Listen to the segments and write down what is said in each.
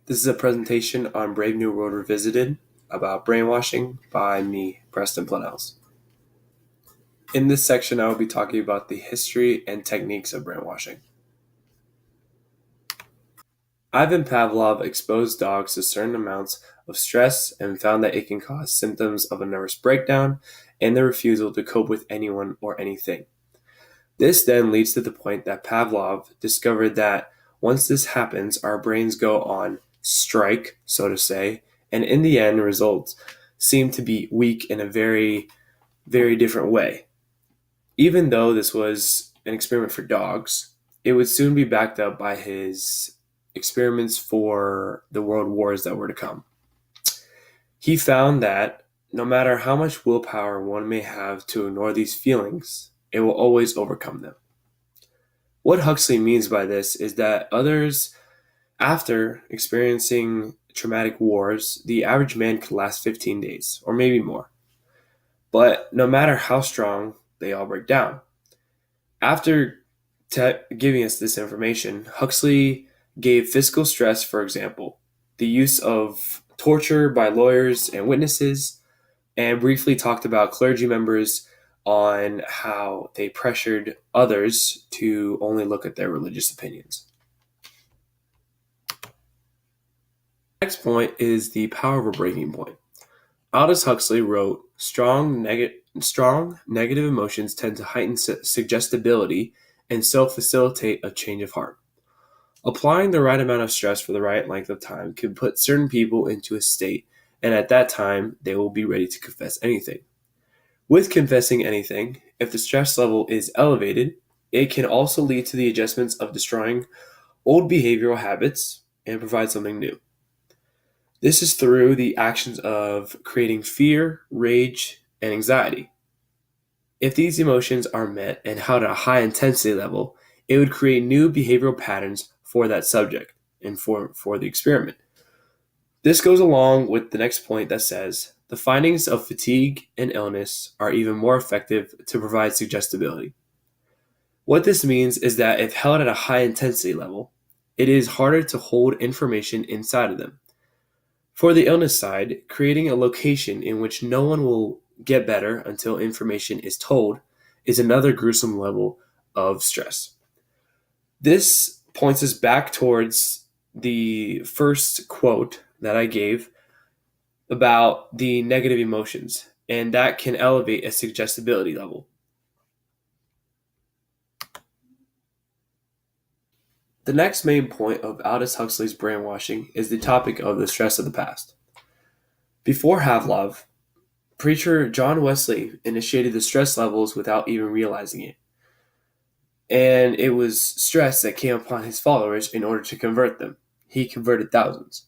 This is a presentation on Brave New World Revisited about brainwashing by me, Preston Planells. In this section, I will be talking about the history and techniques of brainwashing. Ivan Pavlov exposed dogs to certain amounts of stress and found that it can cause symptoms of a nervous breakdown and the refusal to cope with anyone or anything. This then leads to the point that Pavlov discovered that once this happens, our brains go on strike, so to say, and in the end, results seem to be weak in a very, very different way. Even though this was an experiment for dogs, it would soon be backed up by his experiments for the world wars that were to come. He found that no matter how much willpower one may have to ignore these feelings, it will always overcome them. What Huxley means by this is that others, after experiencing traumatic wars, the average man could last 15 days, or maybe more. But no matter how strong, they all break down. After giving us this information, Huxley gave physical stress, for example, the use of torture by lawyers and witnesses, and briefly talked about clergy members on how they pressured others to only look at their religious opinions. Next point is the power of a breaking point. Aldous Huxley wrote, strong negative emotions tend to heighten suggestibility and so facilitate a change of heart. Applying the right amount of stress for the right length of time can put certain people into a state, and at that time, they will be ready to confess anything. With confessing anything, if the stress level is elevated, it can also lead to the adjustments of destroying old behavioral habits and provide something new. This is through the actions of creating fear, rage, and anxiety. If these emotions are met and held at a high intensity level, it would create new behavioral patterns for that subject and for the experiment. This goes along with the next point that says, the findings of fatigue and illness are even more effective to provide suggestibility. What this means is that if held at a high intensity level, it is harder to hold information inside of them. For the illness side, creating a location in which no one will get better until information is told is another gruesome level of stress. This points us back towards the first quote that I gave about the negative emotions, and that can elevate a suggestibility level. The next main point of Aldous Huxley's brainwashing is the topic of the stress of the past. Before Pavlov, preacher John Wesley initiated the stress levels without even realizing it. And it was stress that came upon his followers in order to convert them. He converted thousands.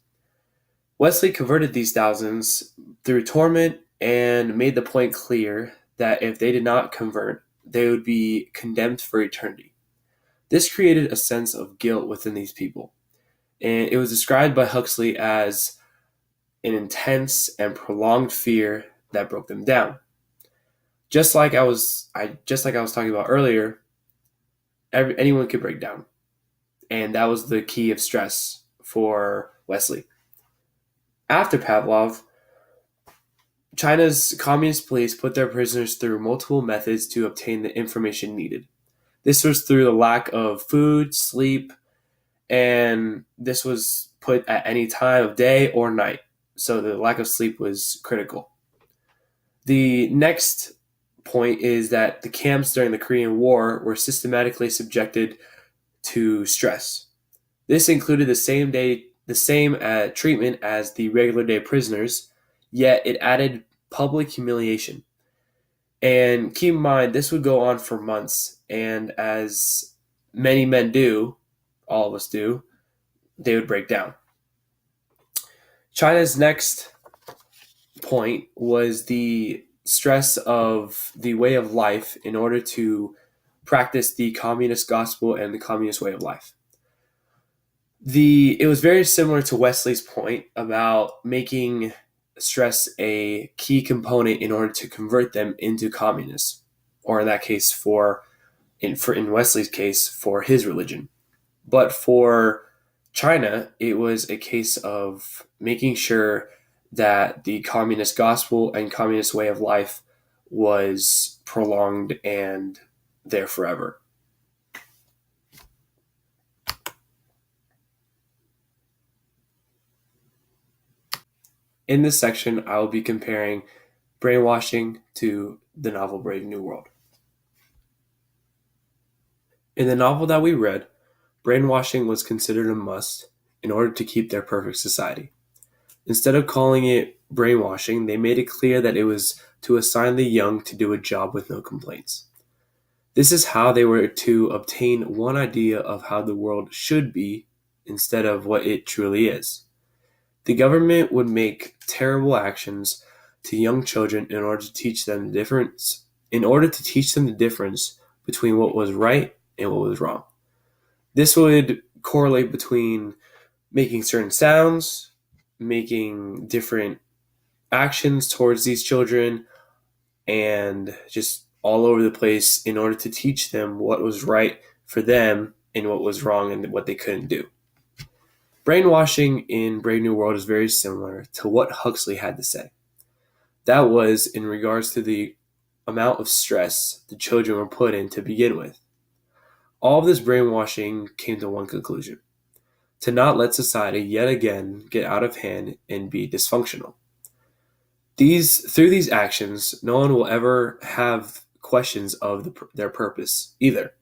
Wesley converted these thousands through torment and made the point clear that if they did not convert, they would be condemned for eternity. This created a sense of guilt within these people, and it was described by Huxley as an intense and prolonged fear that broke them down. Just like I was talking about earlier, anyone could break down, and that was the key of stress for Wesley. After Pavlov, China's communist police put their prisoners through multiple methods to obtain the information needed. This was through the lack of food, sleep, and this was put at any time of day or night. So the lack of sleep was critical. The next point is that the camps during the Korean War were systematically subjected to stress. This included the same treatment as the regular day prisoners, yet it added public humiliation. And keep in mind, this would go on for months, and as many men do, all of us do, they would break down. China's next point was the stress of the way of life in order to practice the communist gospel and the communist way of life. It was very similar to Wesley's point about making stress a key component in order to convert them into communists, or in that case, in Wesley's case, for his religion. But for China, it was a case of making sure that the communist gospel and communist way of life was prolonged and there forever. In this section, I will be comparing brainwashing to the novel Brave New World. In the novel that we read, brainwashing was considered a must in order to keep their perfect society. Instead of calling it brainwashing, they made it clear that it was to assign the young to do a job with no complaints. This is how they were to obtain one idea of how the world should be instead of what it truly is. The government would make terrible actions to young children in order to teach them the difference between what was right and what was wrong. This would correlate between making certain sounds, making different actions towards these children, and just all over the place in order to teach them what was right for them and what was wrong and what they couldn't do. Brainwashing in Brave New World is very similar to what Huxley had to say. That was in regards to the amount of stress the children were put in to begin with. All of this brainwashing came to one conclusion: to not let society yet again get out of hand and be dysfunctional. Through these actions, no one will ever have questions of their purpose either.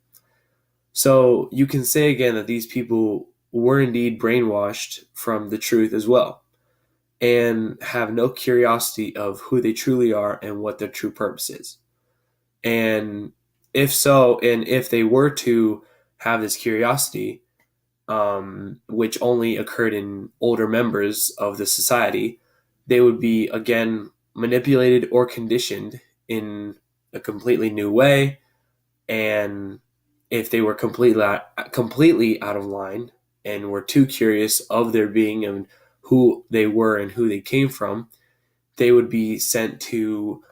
So you can say again that these people were indeed brainwashed from the truth as well, and have no curiosity of who they truly are and what their true purpose is. And if so, and if they were to have this curiosity, which only occurred in older members of the society, they would be again manipulated or conditioned in a completely new way. And if they were completely out of line and were too curious of their being and who they were and who they came from, they would be sent to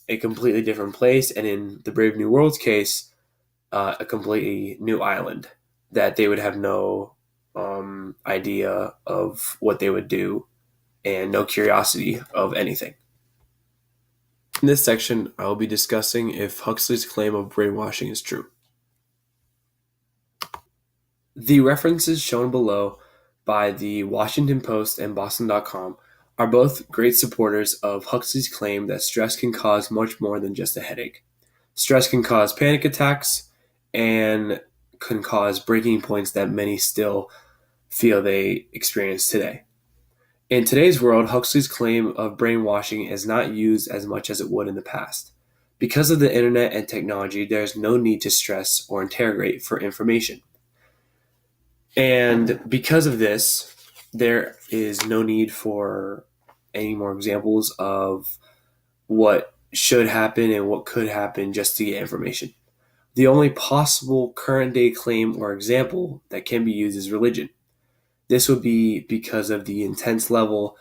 a completely different place. And in the Brave New World's case, a completely new island that they would have no idea of what they would do and no curiosity of anything. In this section, I will be discussing if Huxley's claim of brainwashing is true. The references shown below by the Washington Post and Boston.com are both great supporters of Huxley's claim that stress can cause much more than just a headache. Stress can cause panic attacks and can cause breaking points that many still feel they experience today. In today's world, Huxley's claim of brainwashing is not used as much as it would in the past. Because of the internet and technology, there is no need to stress or interrogate for information. And because of this, there is no need for any more examples of what should happen and what could happen just to get information. The only possible current day claim or example that can be used is religion. This would be because of the intense level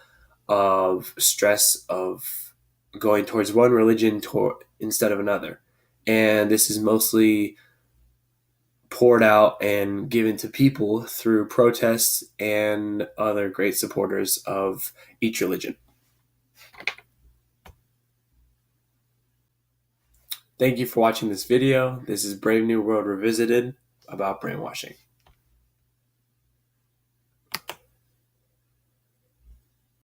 of stress of going towards one religion instead of another. And this is mostly poured out and given to people through protests and other great supporters of each religion. Thank you for watching this video. This is Brave New World Revisited about brainwashing.